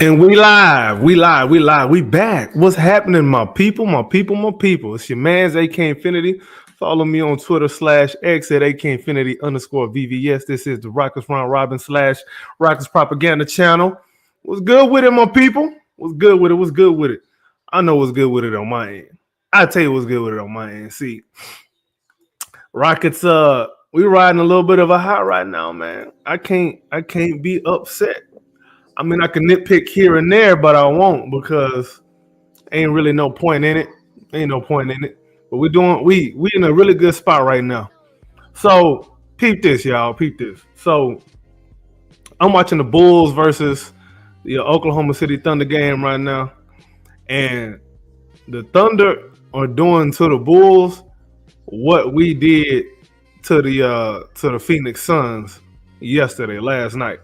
And we back. What's happening, my people, my people, my people? It's your man's AK Infinity. Follow me on Twitter /X at AK Infinity _VVS. This is the Rockets Round Robin / Rockets Propaganda channel. What's good with it, my people? What's good with it? What's good with it? I know what's good with it on my end. I tell you what's good with it on my end. See, Rockets, we riding a little bit of a high right now, man. I can't be upset. I mean, I can nitpick here and there, but I won't because ain't really no point in it. Ain't no point in it. But we in a really good spot right now. So peep this, y'all. Peep this. So I'm watching the Bulls versus the Oklahoma City Thunder game right now, and the Thunder are doing to the Bulls what we did to the Phoenix Suns last night.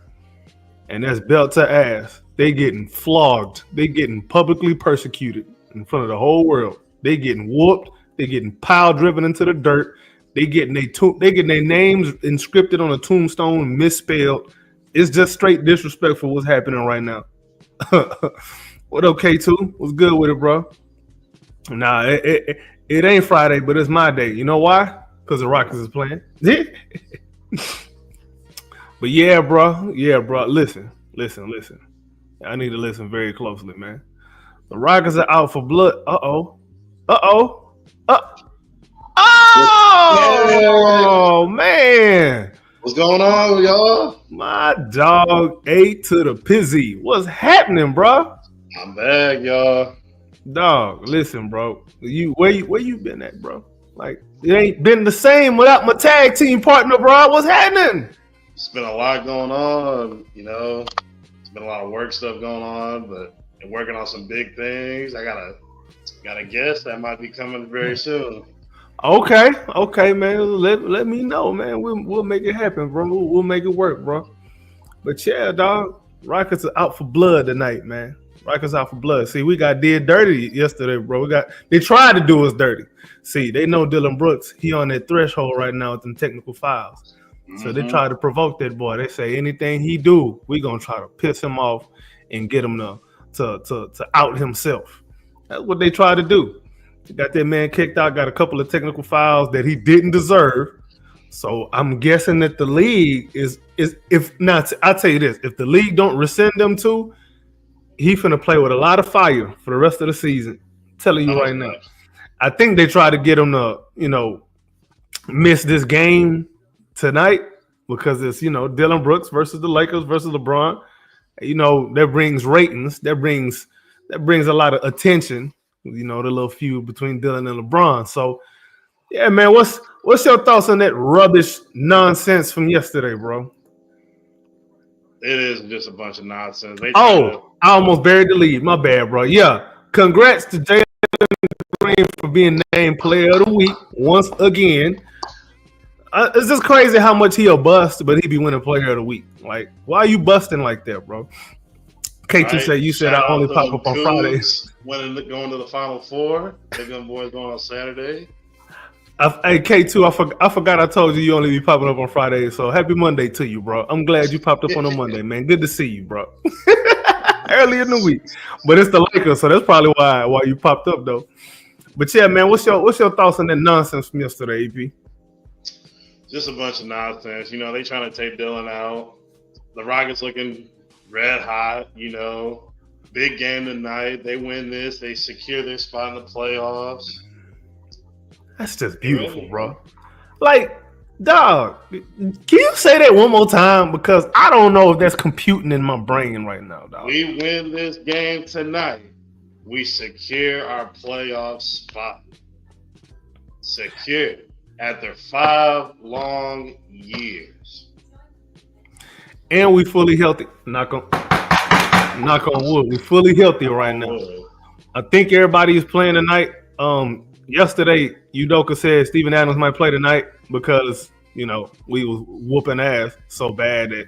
And that's belt to ass. They getting flogged. They getting publicly persecuted in front of the whole world. They getting whooped. They getting pile driven into the dirt. They getting their names inscripted on a tombstone misspelled. It's just straight disrespectful what's happening right now. What up, K2? What's good with it, bro? Nah, it ain't Friday, but it's my day. You know why? Because the Rockets is playing. But yeah, bro. Listen. I need to listen very closely, man. The Rockets are out for blood. Oh, man. What's going on, y'all? My dog ate to the pizzy. What's happening, bro? I'm back, y'all. Dog, listen, bro. Where you been at, bro? Like, it ain't been the same without my tag team partner, bro. What's happening? It's been a lot going on, you know. It's been a lot of work stuff going on, but I'm working on some big things. I got a guest that might be coming very soon. Okay, man. Let me know, man. We'll make it happen, bro. We'll make it work, bro. But yeah, dog. Rockets are out for blood tonight, man. Rockets out for blood. See, we got did dirty yesterday, bro. They tried to do us dirty. See, they know Dylan Brooks. He on that threshold right now with them technical fouls. So they try to provoke that boy. They say anything he do, we gonna try to piss him off and get him to out himself. That's what they try to do. They got that man kicked out, got a couple of technical fouls that he didn't deserve. So I'm guessing that the league is if not, I'll tell you this, if the league don't rescind them to, he finna play with a lot of fire for the rest of the season. I'm telling you right now. I think they try to get him to, miss this game tonight because it's, Dylan Brooks versus the Lakers versus LeBron. That brings ratings. That brings a lot of attention, the little feud between Dylan and LeBron. So, yeah, man, what's your thoughts on that rubbish nonsense from yesterday, bro? It is just a bunch of nonsense. I almost buried the lead. My bad, bro. Yeah, congrats to Jalen Green for being named Player of the Week once again. It's just crazy how much he'll bust, but he be winning Player of the Week. Like, why are you busting like that, bro? K2 said I only pop up on Fridays. Going to the Final Four. Them boys going on Saturday. Hey, K2, I forgot I told you only be popping up on Fridays, so happy Monday to you, bro. I'm glad you popped up on a Monday, man. Good to see you, bro. Early in the week. But it's the Lakers, so that's probably why you popped up, though. But yeah, man, what's your thoughts on that nonsense from yesterday, AP? Just a bunch of nonsense. They trying to take Dylan out. The Rockets looking red hot, Big game tonight. They win this. They secure their spot in the playoffs. That's just beautiful, bro. Like, dog, can you say that one more time? Because I don't know if that's computing in my brain right now, dog. We win this game tonight. We secure our playoff spot. Secure. After 5 long years. And we fully healthy. Knock on wood. We fully healthy right now. I think everybody is playing tonight. Yesterday, Udoka said Steven Adams might play tonight because, we was whooping ass so bad that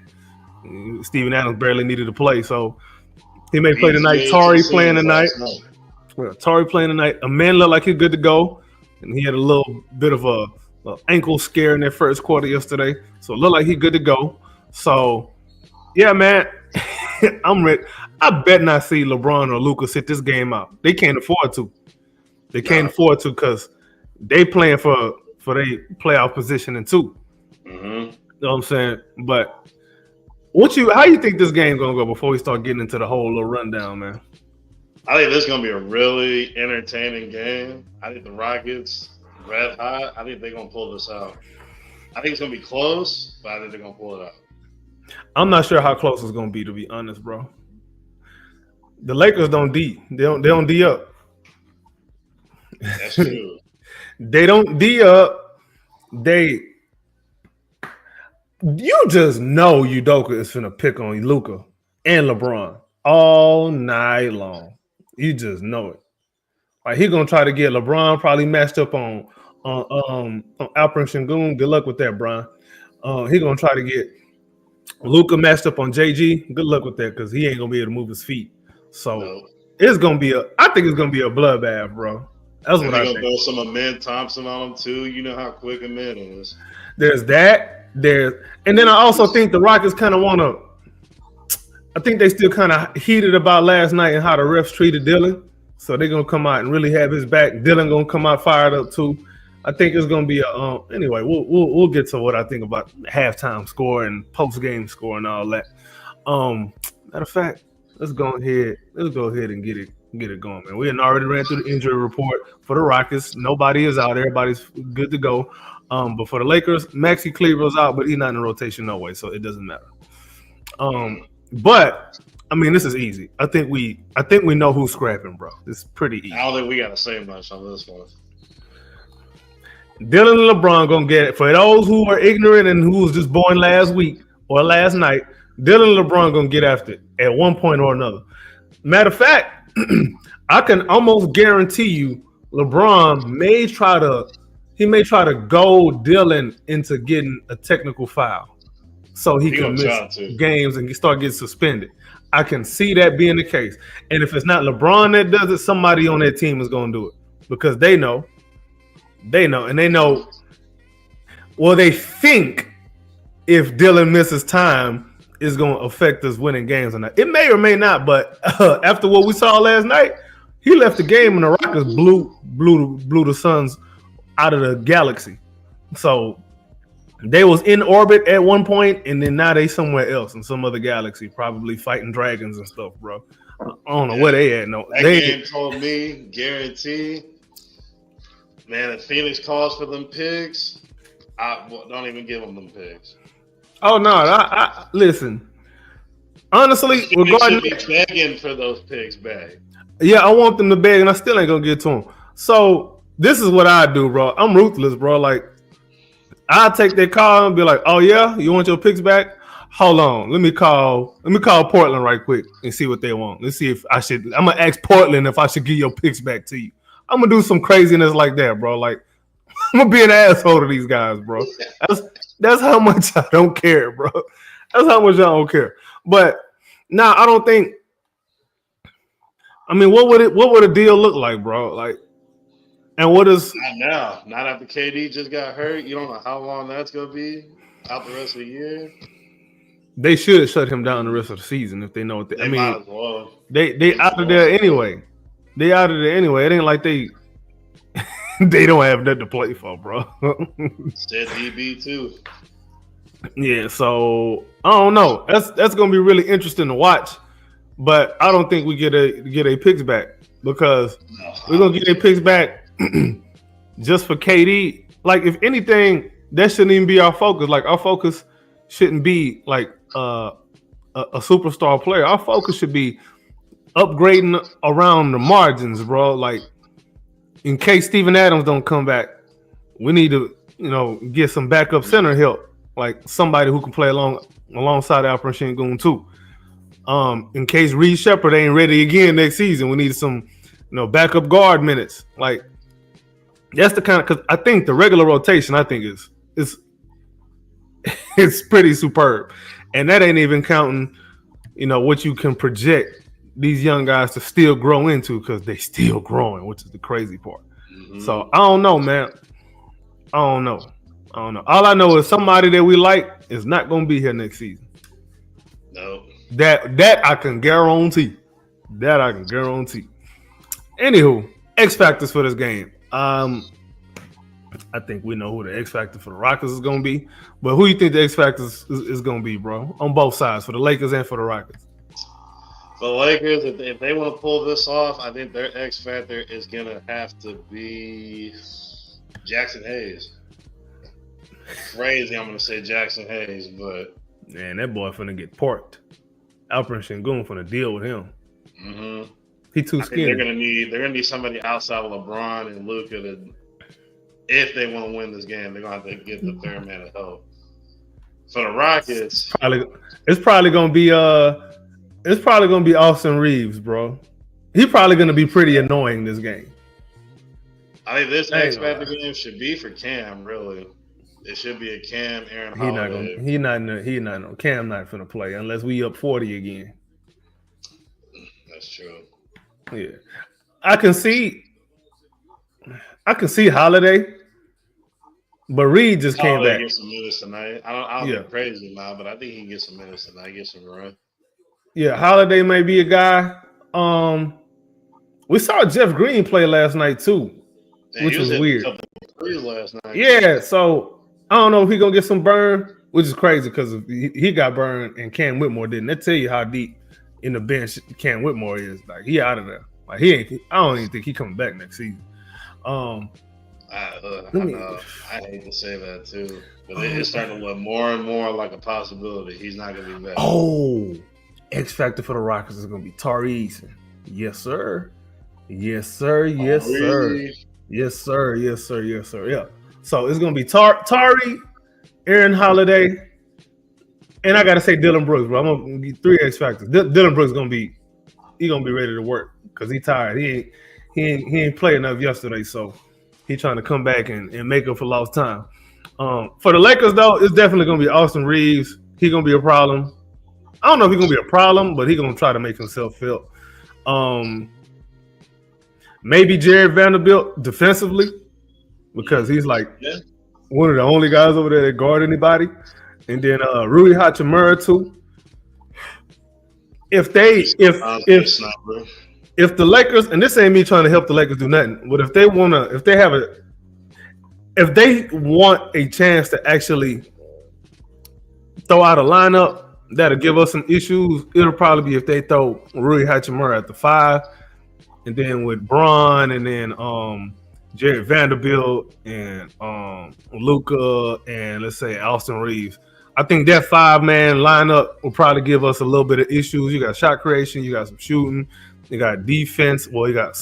Steven Adams barely needed to play. So he may play tonight. Tari playing tonight. Tari playing tonight. Amen looked like he's good to go. And he had a little bit of a ankle scare in that first quarter yesterday. So it looked like he's good to go. So, yeah, man. I'm ready. I bet not see LeBron or Luka sit this game out. They can't afford to. They can't afford to because they playing for their playoff positioning too. Mm-hmm. You know what I'm saying? But how you think this game gonna go before we start getting into the whole little rundown, man? I think this is gonna be a really entertaining game. I think the Rockets red hot. I think they're gonna pull this out. I think it's gonna be close, but I think they're gonna pull it out. I'm not sure how close it's gonna be, to be honest, bro. The Lakers don't D. They don't D up. That's true. They don't D up. You just know Udoka is finna pick on Luka and LeBron all night long. You just know it. Like he gonna try to get LeBron probably matched up on Alperen Sengun. Good luck with that, Brian. He gonna try to get Luka matched up on JG. Good luck with that because he ain't gonna be able to move his feet. So it's gonna be I think it's gonna be a bloodbath, bro. That's what I think. They're gonna throw some Amen Thompson on him too. You know how quick Amen is. There's that. And then I also think the Rockets kind of want to. I think they still kind of heated about last night and how the refs treated Dylan. So they're gonna come out and really have his back. Dylan gonna come out fired up too. I think it's gonna be a anyway. We'll get to what I think about halftime score and post game score and all that. Matter of fact, let's go ahead and get it going, man. We had already ran through the injury report for the Rockets. Nobody is out. Everybody's good to go. But for the Lakers, Maxi Kleber's out, but he's not in the rotation no way, so it doesn't matter. But I mean, this is easy. I think we know who's scrapping, bro. It's pretty easy. I don't think we got to say much on this one. Dylan and LeBron gonna get it. For those who are ignorant and who was just born last week or last night, Dylan and LeBron gonna get after it at one point or another. Matter of fact, I can almost guarantee you LeBron may try to goad Dylan into getting a technical foul so he can miss games and start getting suspended. I can see that being the case. And if it's not LeBron that does it, somebody on that team is going to do it because they know. Well, they think if Dylan misses time, it's going to affect us winning games or not. It may or may not, but after what we saw last night, he left the game and the Rockets blew the Suns out of the galaxy. So they was in orbit at one point, and then now they somewhere else in some other galaxy, probably fighting dragons and stuff, bro. I don't know where they at. No, that game told me, guarantee, man. If Phoenix calls for them picks, I don't even give them picks. Oh no, I listen. Honestly, regarding should be begging for those picks back. Yeah, I want them to beg, and I still ain't gonna get to them. So this is what I do, bro. I'm ruthless, bro. Like, I'll take their call and be like, oh, yeah? You want your picks back? Hold on. Let me call Portland right quick and see what they want. Let's see if I'm going to ask Portland if I should give your picks back to you. I'm going to do some craziness like that, bro. Like, I'm going to be an asshole to these guys, bro. That's how much I don't care, bro. That's how much I don't care. But, now I don't think – I mean, what would a deal look like, bro? Like, and what is not now? Not after KD just got hurt. You don't know how long that's gonna be out the rest of the year. They should shut him down the rest of the season if they know what they. I mean, might as well. They out of there anyway. They out of there anyway. It ain't like they don't have nothing to play for, bro. Said DB too. Yeah, so I don't know. That's gonna be really interesting to watch. But I don't think we get a picks back because we're gonna get a picks back just for KD. Like, if anything, that shouldn't even be our focus. Like, our focus shouldn't be like a superstar player. Our focus should be upgrading around the margins, bro. Like, in case Steven Adams don't come back, we need to, get some backup center help, like somebody who can play alongside Alperen Sengun too. In case Reed Shepherd ain't ready again next season, we need some, backup guard minutes. Like, that's the kind of, because I think the regular rotation, I think is it's pretty superb, and that ain't even counting, what you can project these young guys to still grow into, because they still growing, which is the crazy part. Mm-hmm. So I don't know, man. I don't know. All I know is somebody that we like is not going to be here next season. No. That I can guarantee. That I can guarantee. Anywho, X factors for this game. I think we know who the X factor for the Rockets is going to be. But who you think the X factor is going to be, bro? On both sides, for the Lakers and for the Rockets. For the Lakers, if they want to pull this off, I think their X factor is going to have to be Jackson Hayes. Crazy, I'm going to say Jackson Hayes, but man, that boy finna get parked. Alperen Sengun finna deal with him. Mm-hmm. He too skinny. They're gonna need somebody outside of LeBron and Luka to, if they want to win this game, they're gonna have to get the third man of help. For the Rockets, it's probably gonna be Austin Reeves, bro. He's probably gonna be pretty annoying this game. I think this X Factor game should be for Cam, really. It should be a Cam, Aaron Holiday. Cam not finna play unless we up 40 again. That's true. Yeah. I can see Holiday, but Reed just came back. Get some minutes tonight. I don't get crazy now, but I think he can get some minutes tonight, get some run. Yeah, Holiday may be a guy. We saw Jeff Green play last night too, which was weird. Last night. Yeah, so I don't know if he's gonna get some burn, which is crazy because he got burned and Cam Whitmore didn't. That tell you how deep in the bench Cam Whitmore is. Like he out of there. Like he ain't. I don't even think he coming back next season. I hate to say that too, but it's starting to look more and more like a possibility. He's not gonna be back. Oh, X factor for the Rockets is gonna be Tari Eason. Yes, sir. Yes, sir. Yes, sir. Yes, sir. Yes, sir. Yes, sir. Yeah. So it's gonna be Tari, Aaron Holiday, and I gotta say Dylan Brooks, bro. I'm gonna get 3 X factors. Dylan Brooks gonna be ready to work because he tired. He ain't play enough yesterday, so he trying to come back and make up for lost time. For the Lakers though, it's definitely gonna be Austin Reeves. He gonna be a problem. I don't know if he's gonna be a problem, but he's gonna try to make himself felt. Maybe Jared Vanderbilt defensively, because he's like one of the only guys over there that guard anybody. And then Rui Hachimura too. If the Lakers, and this ain't me trying to help the Lakers do nothing, but if they want a chance to actually throw out a lineup that'll give us some issues, it'll probably be if they throw Rui Hachimura at the 5. And then with Braun, and then Jared Vanderbilt, and Luka, and let's say Austin Reeves. I think that 5-man lineup will probably give us a little bit of issues. You got shot creation, you got some shooting, you got defense. Well, you got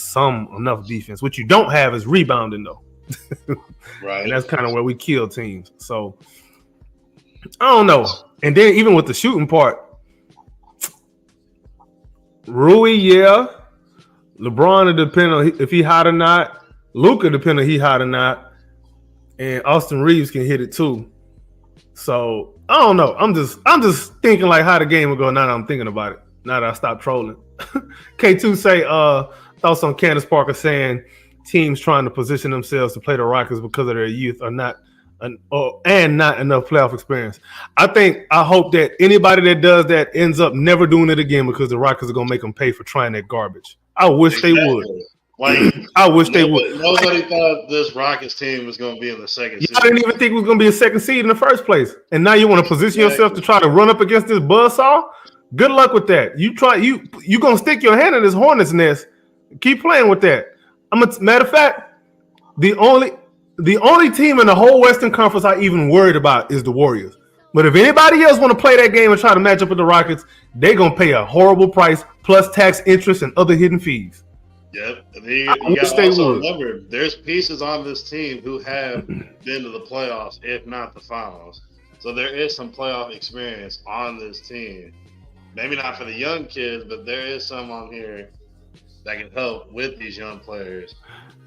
enough defense. What you don't have is rebounding, though. Right. And that's kind of where we kill teams. So I don't know. And then even with the shooting part, Rui, yeah. LeBron will depend on if he hot or not. Luka depend on he hot or not. And Austin Reeves can hit it too. So I don't know. I'm just thinking like how the game will go now that I'm thinking about it. Now that I stopped trolling. K2 say thoughts on Candace Parker saying teams trying to position themselves to play the Rockets because of their youth and not enough playoff experience. I hope that anybody that does that ends up never doing it again because the Rockets are gonna make them pay for trying that garbage. I wish they would. Like, I wish they would. Nobody thought this Rockets team was going to be in the second seed. I didn't even think it was going to be a second seed in the first place. And now you want to position yourself to try to run up against this buzzsaw? Good luck with that. You going to stick your hand in this hornet's nest. Keep playing with that. Matter of fact, the only team in the whole Western Conference I even worried about is the Warriors. But if anybody else want to play that game and try to match up with the Rockets, they're going to pay a horrible price plus tax, interest, and other hidden fees. Yep. You got to also remember, there's pieces on this team who have been to the playoffs, if not the finals. So there is some playoff experience on this team. Maybe not for the young kids, but there is some on here that can help with these young players.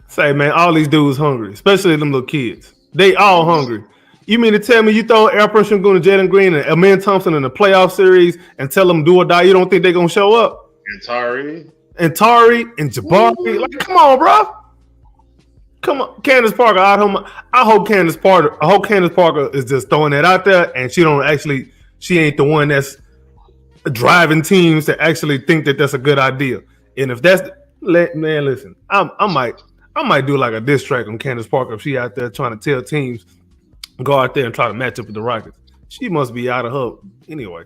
Say, man, all these dudes hungry, especially them little kids. They all hungry. You mean to tell me you throw Alperen Sengun to Jalen Green and Amen Thompson in the playoff series and tell them do or die? You don't think they're going to show up? And Tari and Jabari. Like, come on, bro. Come on. Candace Parker. I hope Candace Parker is just throwing that out there and she ain't the one that's driving teams to actually think that that's a good idea. And if that's man, listen, I might do like a diss track on Candace Parker if she out there trying to tell teams go out there and try to match up with the Rockets. She must be out of her anyway.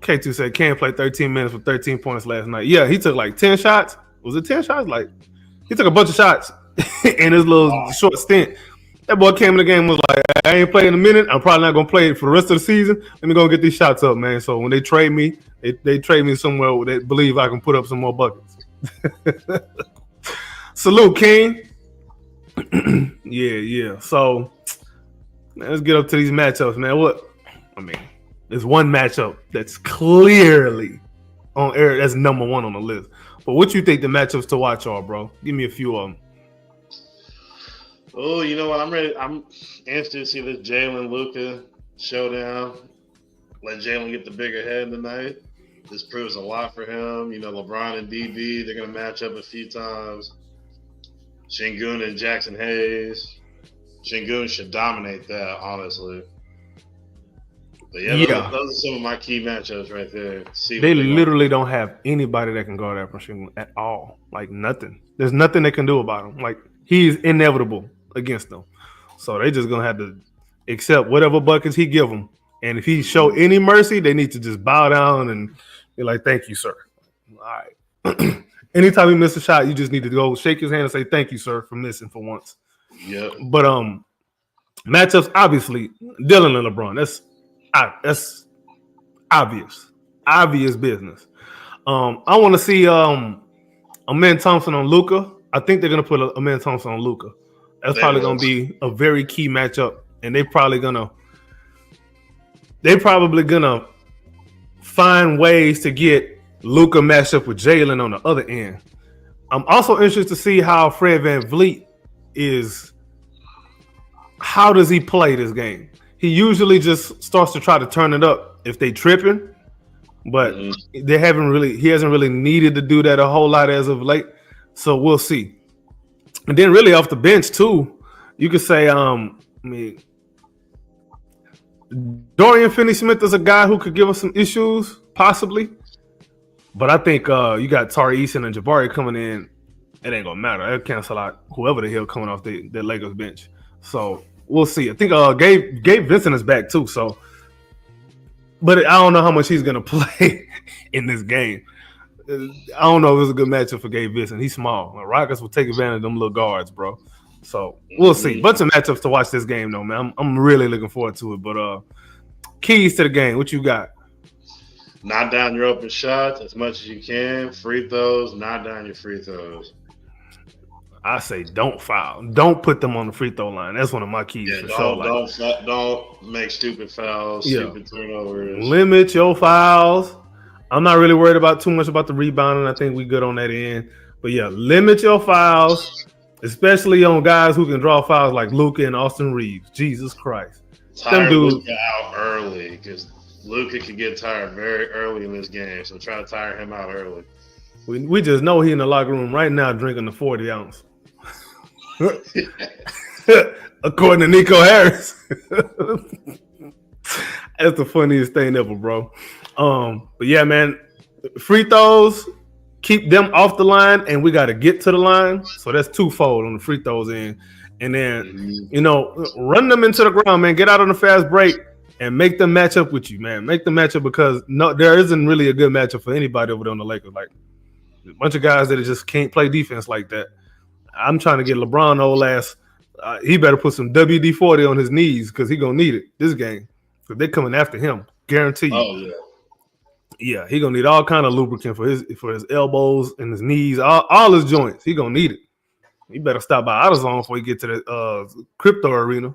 K2 said Cam played 13 minutes with 13 points last night. Yeah, he took like 10 shots. Was it 10 shots? Like he took a bunch of shots in his little short stint. That boy came in the game and was like, I ain't playing a minute. I'm probably not gonna play for the rest of the season. Let me go get these shots up, man. So when they trade me, they trade me somewhere where they believe I can put up some more buckets. Salute, King. Yeah. So man, let's get up to these matchups, man. There's one matchup that's clearly on air. That's number one on the list. But what you think the matchups to watch are, bro? Give me a few of them. Oh, you know what? I'm ready. I'm interested to see this Jalen Luka showdown. Let Jalen get the bigger head tonight. This proves a lot for him. You know, LeBron and DB, they're going to match up a few times. Şengün and Jackson Hayes. Şengün should dominate that, honestly. But yeah, those are some of my key matchups right there. They literally don't have anybody that can guard that Şengün at all. Like nothing. There's nothing they can do about him. Like he's inevitable against them. So they just gonna have to accept whatever buckets he give them. And if he show any mercy, they need to just bow down and be like, "Thank you, sir." All right. Anytime he misses a shot, you just need to go shake his hand and say, "Thank you, sir," for missing for once. Yeah. But matchups, obviously, Dylan and LeBron. That's obvious business. I want to see Amen Thompson on Luka. I think they're gonna put Amen Thompson on Luka. That's probably gonna be a very key matchup, and they're probably gonna find ways to get Luka matched up with Jalen on the other end. I'm also interested to see how Fred VanVleet is. How does he play this game? He usually just starts to try to turn it up if they tripping, but he hasn't really needed to do that a whole lot as of late. So we'll see. And then really off the bench too, you could say, Dorian Finney-Smith is a guy who could give us some issues, possibly. But I think you got Tari Eason and Jabari coming in. It ain't gonna matter. It'll cancel out whoever the hell coming off the Lakers bench. So we'll see. I think Gabe Vincent is back too. So, but I don't know how much he's gonna play in this game. I don't know if it's a good matchup for Gabe Vincent. He's small. The Rockets will take advantage of them little guards, bro. So we'll see. Bunch of matchups to watch this game, though, man. I'm really looking forward to it. But keys to the game, what you got? Knock down your open shots as much as you can. Free throws, knock down your free throws. I say don't foul. Don't put them on the free throw line. That's one of my keys for sure. Don't make stupid fouls, stupid turnovers. Limit your fouls. I'm not really worried too much about the rebounding. I think we good on that end. But yeah, limit your fouls, especially on guys who can draw fouls like Luka and Austin Reeves. Jesus Christ. Tire Luka out early because Luka can get tired very early in this game. So try to tire him out early. We just know he in the locker room right now drinking the 40 ounce. According to Nico Harris. That's the funniest thing ever, bro. But yeah, man, free throws, keep them off the line, and we got to get to the line. So that's twofold on the free throws end. And then, run them into the ground, man. Get out on the fast break and make them match up with you, man. Make them match up because there isn't really a good matchup for anybody over there on the Lakers. Like a bunch of guys that just can't play defense like that. I'm trying to get LeBron old ass. He better put some WD-40 on his knees because he gonna need it this game. Because they're coming after him, guarantee you. Oh yeah. Yeah, he gonna need all kind of lubricant for his elbows and his knees, all his joints. He gonna need it. He better stop by AutoZone before he get to the crypto arena.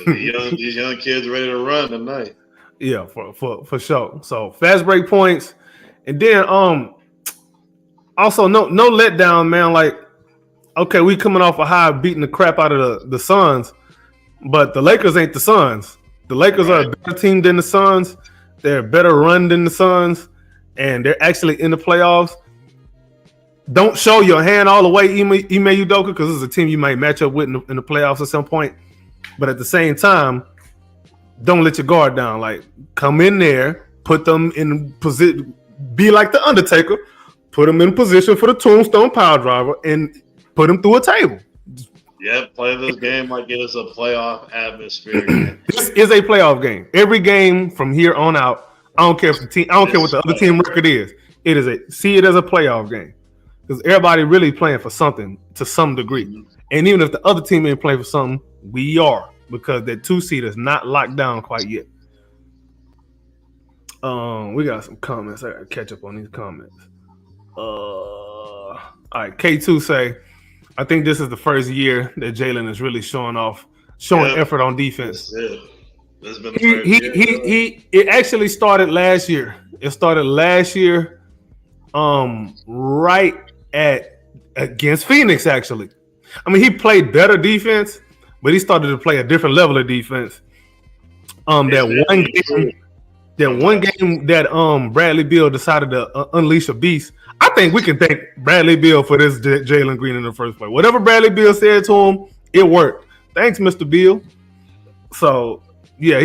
These young kids ready to run tonight. Yeah, for sure. So fast break points, and then also no letdown, man. Like, okay, we coming off a high beating the crap out of the Suns, but the Lakers ain't the Suns. The Lakers are a better team than the Suns. They're a better run than the Suns, and they're actually in the playoffs. Don't show your hand all the way, Ime Udoka, because this is a team you might match up with in the playoffs at some point. But at the same time, don't let your guard down. Like, come in there, put them in position, be like the Undertaker, put them in position for the Tombstone Power Driver, and put them through a table. Yep, play this game like it is a playoff atmosphere. This is a playoff game. Every game from here on out, I don't care if the team, I don't care what the other team record is. It is see it as a playoff game because everybody really playing for something to some degree. Mm-hmm. And even if the other team ain't playing for something, we are because that 2 seed is not locked down quite yet. We got some comments. I gotta catch up on these comments. All right, K2 say, I think this is the first year that Jalen is really showing effort on defense. This been the it actually started last year. It started last year, right against Phoenix. Actually, I mean he played better defense, but he started to play a different level of defense. That one game that Bradley Beal decided to unleash a beast. I think we can thank Bradley Beal for this Jalen Green in the first place. Whatever Bradley Beal said to him, it worked. Thanks, Mr. Beal. So yeah,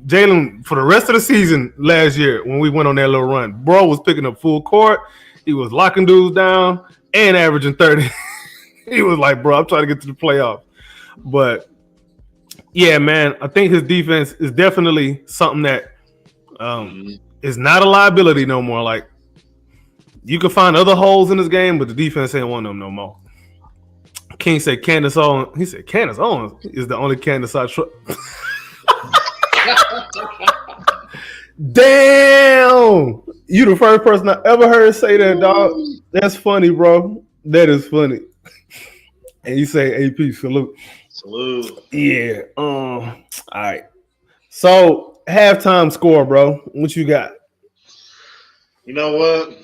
Jalen for the rest of the season last year when we went on that little run, bro was picking up full court. He was locking dudes down and averaging 30. He was like, bro, I'm trying to get to the playoffs. But yeah, man, I think his defense is definitely something that is not a liability no more. Like you can find other holes in this game, but the defense ain't one of them no more. King said Candace Owens. He said Candace Owens is the only Candace I trust. Damn! You the first person I ever heard say that, dog. That's funny, bro. That is funny. And you say AP, salute. Salute. Yeah. All right. So halftime score, bro. What you got? You know what?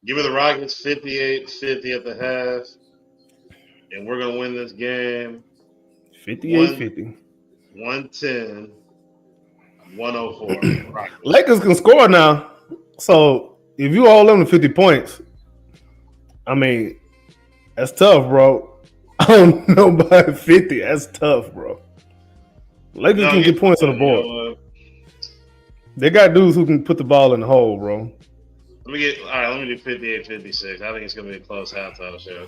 Give me the Rockets 58-50 at the half, and we're going to win this game 58-50. 110, 104. Lakers can score now. So if you hold them to 50 points, I mean, that's tough, bro. I don't know about 50. That's tough, bro. Lakers can get points on the board. They got dudes who can put the ball in the hole, bro. Let me do 58-56. I think it's going to be a close halftime show.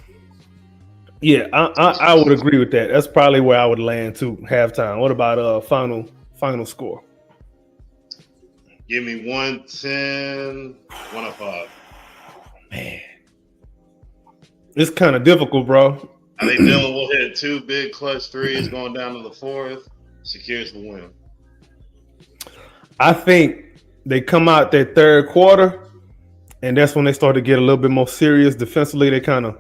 Yeah, I would agree with that. That's probably where I would land too, halftime. What about final score? Give me 110, 105. Man. It's kind of difficult, bro. I think Dillon will hit 2 big clutch threes going down to the fourth. Secures the win. I think they come out that third quarter, and that's when they start to get a little bit more serious defensively. They kind of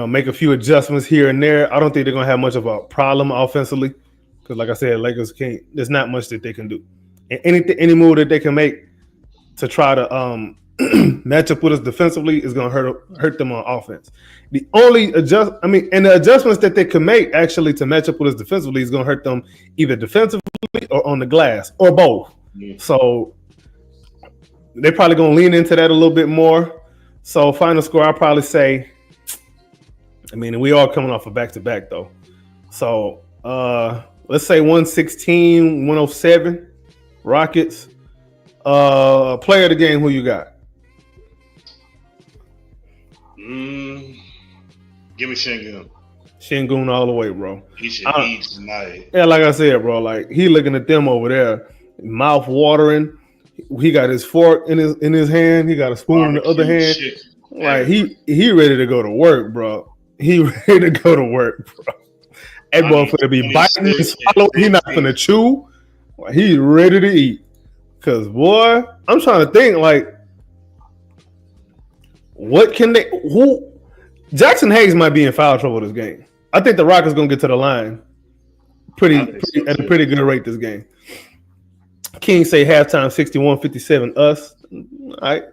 make a few adjustments here and there. I don't think they're going to have much of a problem offensively because, like I said, Lakers can't. There's not much that they can do. And any move that they can make to try to match up with us defensively is going to hurt them on offense. The only the adjustments that they can make actually to match up with us defensively is going to hurt them either defensively or on the glass or both. Yeah. So they're probably going to lean into that a little bit more. So final score, I'll probably say. I mean, we are coming off a back-to-back, though. So let's say 116, 107, Rockets. Player of the game, who you got? Give me Şengün. Şengün all the way, bro. He should eat tonight. Yeah, like I said, bro, like he looking at them over there, mouth watering. He got his fork in his hand. He got a spoon in the other hand. Like he ready to go to work, bro. He ready to go to work, bro. That boy finna be biting and swallowing. He not finna chew. He ready to eat. Cause boy, I'm trying to think like, what can they? Who? Jackson Hayes might be in foul trouble this game. I think the Rockets gonna get to the line at a pretty good rate this game. King say halftime 61-57 us. All right.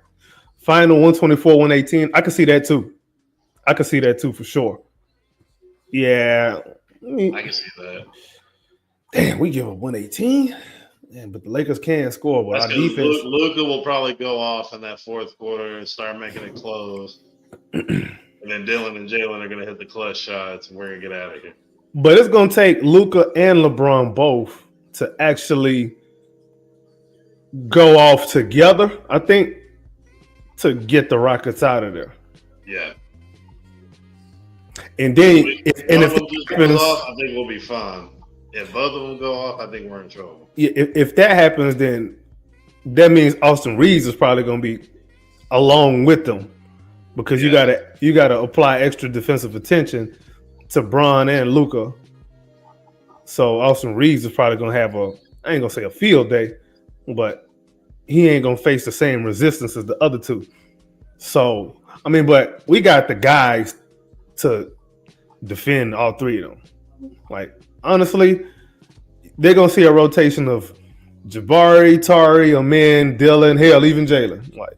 Final 124-118. I can see that too. I can see that too for sure. Yeah. I can see that. Damn, we give up 118. Man, but the Lakers can score. But that's our defense. Luka will probably go off in that fourth quarter and start making it close. And then Dillon and Jalen are going to hit the clutch shots, and we're going to get out of here. But it's going to take Luka and LeBron both to actually go off together, I think, to get the Rockets out of there. Yeah. And then, if one of them just goes off, I think we'll be fine. If both of them go off, I think we're in trouble. If that happens, then that means Austin Reeves is probably going to be along with them, because you gotta apply extra defensive attention to Bron and Luka. So Austin Reeves is probably going to have I ain't going to say a field day, but he ain't going to face the same resistance as the other two. So, I mean, but we got the guys to defend all three of them. Like, honestly, they're going to see a rotation of Jabari, Tari, Amen, Dylan, hell, even Jalen. Like,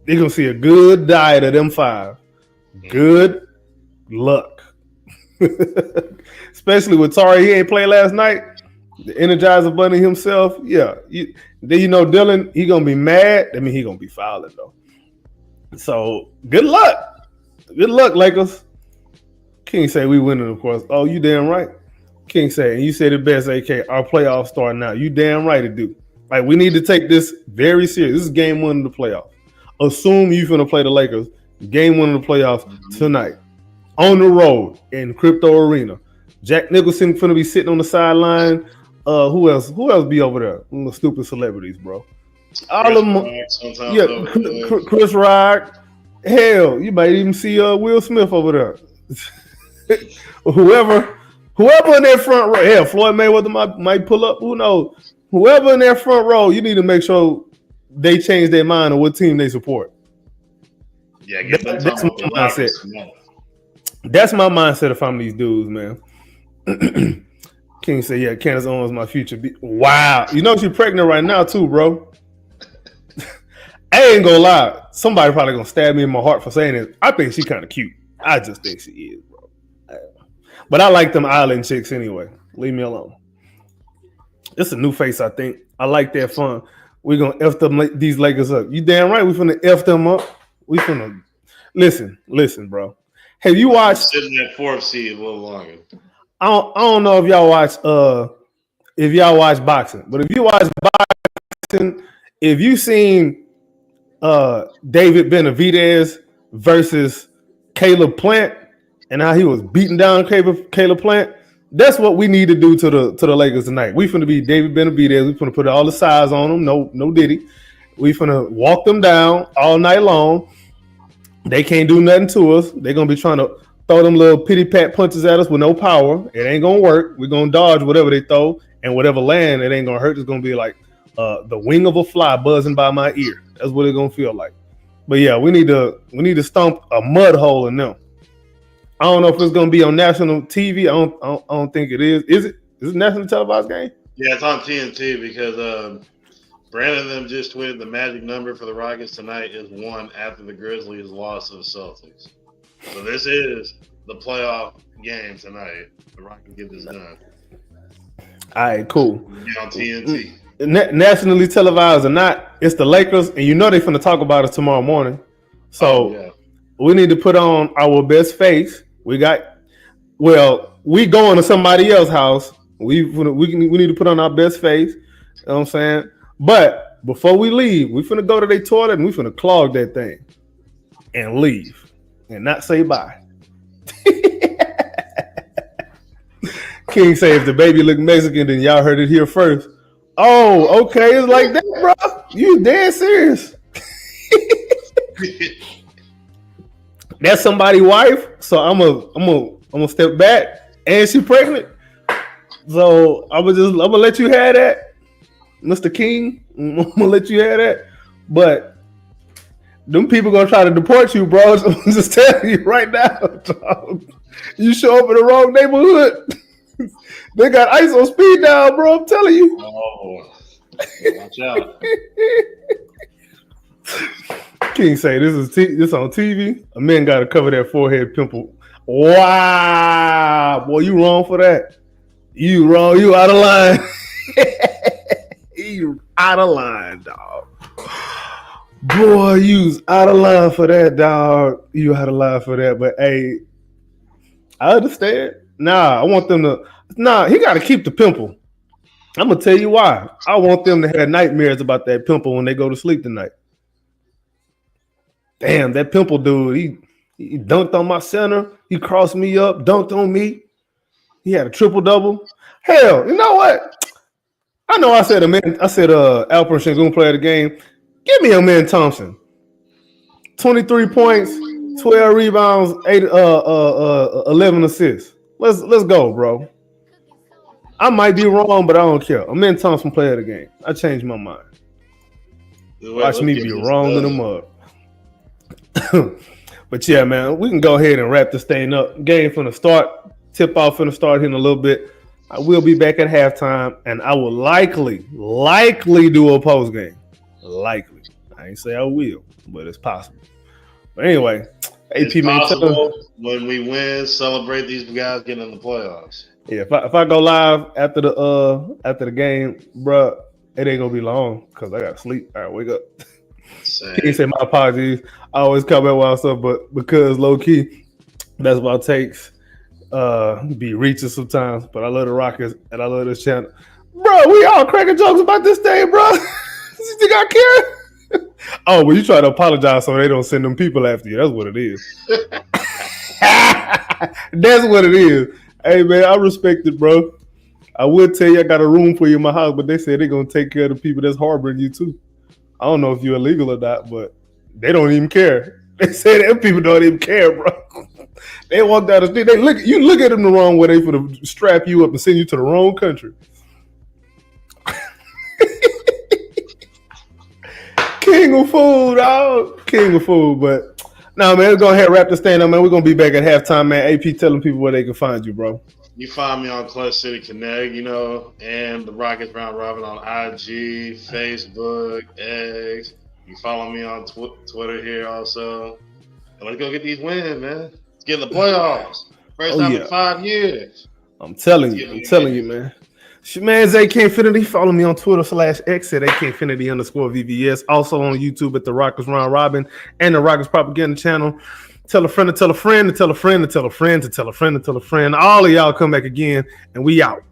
they're going to see a good diet of them five. Good luck. Especially with Tari, he ain't played last night. The Energizer Bunny himself, yeah. Then you know Dylan, he gonna be mad. I mean, he gonna be fouling though. So good luck, Lakers. King say we winning, of course. Oh, you damn right. King say, and you said it best, AK. Our playoffs start now. You damn right it do. Like, we need to take this very serious. This is game one of the playoffs. Assume you finna play the Lakers. Game one of the playoffs tonight on the road in Crypto Arena. Jack Nicholson finna be sitting on the sideline. Who else be over there? The stupid celebrities, bro. All of them. Yeah, Chris Rock. Hell, you might even see Will Smith over there. whoever in that front row. Hell, Floyd Mayweather might pull up. Who knows? Whoever in that front row, you need to make sure they change their mind on what team they support. Yeah, that's my mindset. That's my mindset if I'm these dudes, man. King said, yeah, Candace Owens my future. Wow. You know she's pregnant right now too, bro. I ain't gonna lie. Somebody probably gonna stab me in my heart for saying this. I think she kind of cute. I just think she is, bro. But I like them island chicks anyway. Leave me alone. It's a new face, I think. I like that fun. We're gonna F these Lakers up. You damn right we finna F them up. We finna listen, bro. Have you watched sitting at fourth seed a little longer? I don't know if y'all watch boxing, but if you watch boxing, if you seen David Benavidez versus Caleb Plant and how he was beating down Caleb Plant, that's what we need to do to the Lakers tonight. We finna be David Benavidez. We finna put all the size on them. No Diddy. We finna walk them down all night long. They can't do nothing to us. They're gonna be trying to throw them little pity pat punches at us with no power. It ain't gonna work. We're gonna dodge whatever they throw, and whatever land, it ain't gonna hurt. It's gonna be like the wing of a fly buzzing by my ear. That's what it's gonna feel like. But yeah, we need to stomp a mud hole in them. I don't know if it's gonna be on national TV. I don't think it is. Is it? Is it national televised game? Yeah, it's on TNT because Brandon and them just tweeted the magic number for the Rockets tonight is 1 after the Grizzlies lost to the Celtics. So this is the playoff game tonight. The Rockets get this done. All right, cool. Be on TNT. Nationally televised or not, it's the Lakers, and you know they're finna talk about it tomorrow morning. So we need to put on our best face. We going to somebody else's house. We need to put on our best face. You know what I'm saying? But before we leave, we finna go to their toilet and we finna clog that thing and leave and not say bye. King say if the baby look Mexican, then y'all heard it here first. Oh, okay. It's like that, bro. You dead serious. That's somebody's wife. So I'm gonna step back. And she pregnant. So I'm gonna let you have that, Mr. King. I'm gonna let you have that. But them people gonna try to deport you, bro. So I'm just telling you right now, dog. You show up in the wrong neighborhood. They got ice on speed dial, bro. I'm telling you. Oh, watch out. King say this on TV. A man got to cover that forehead pimple. Wow, boy, you wrong for that. You wrong. You out of line. You out of line, dog. Boy, you's out of line for that, dog. You out of line for that. But hey, I understand. Nah, I want them to. Nah, he got to keep the pimple. I'm gonna tell you why. I want them to have nightmares about that pimple when they go to sleep tonight. Damn, that pimple dude, he dunked on my center. He crossed me up, dunked on me. He had a triple double. Hell, you know what? I know I said Alperen Sengun player of the game. Give me Amen Thompson. 23 points, 12 rebounds, 11 assists. Let's go, bro. I might be wrong, but I don't care. Amen Thompson player of the game. I changed my mind. Watch me be wrong in the mud. But yeah, man, we can go ahead and wrap this thing up. Game from the start. Tip off from the start here in a little bit. I will be back at halftime, and I will likely do a post game. Likely. I ain't say I will, but it's possible. But anyway, it's AP possible when we win, celebrate these guys getting in the playoffs. Yeah, if I go live after the game, bro, it ain't gonna be long because I gotta sleep. All right, wake up. He say my apologies. I always comment while stuff, but because low key, that's what it takes. Be reaching sometimes, but I love the Rockets and I love this channel, bro. We all cracking jokes about this thing, bro. You think I care? Oh, well, you try to apologize so they don't send them people after you. That's what it is. That's what it is. Hey, man, I respect it, bro. I would tell you I got a room for you in my house, but they said they're going to take care of the people that's harboring you, too. I don't know if you're illegal or not, but they don't even care. They say that people don't even care, bro. They walk down the street. You look at them the wrong way, they for to strap you up and send you to the wrong country. King of food, dog. King of food, but no, man, let's go ahead and wrap this thing up, man. We're gonna be back at halftime, man. AP telling people where they can find you, bro. You find me on Clutch City Connect, and the Rockets Round Robin on IG, Facebook, X. You follow me on Twitter here also. And let's go get these wins, man. Let's get in the playoffs. First time in 5 years. I'm telling you, man. It's your man, AK Infinity. Follow me on Twitter /X at AK_VVS. Also on YouTube at the Rockets Round Robin and the Rockets Propaganda Channel. Tell a friend to tell a friend to tell a friend to tell a friend to tell a friend to tell a friend. All of y'all come back again, and we out.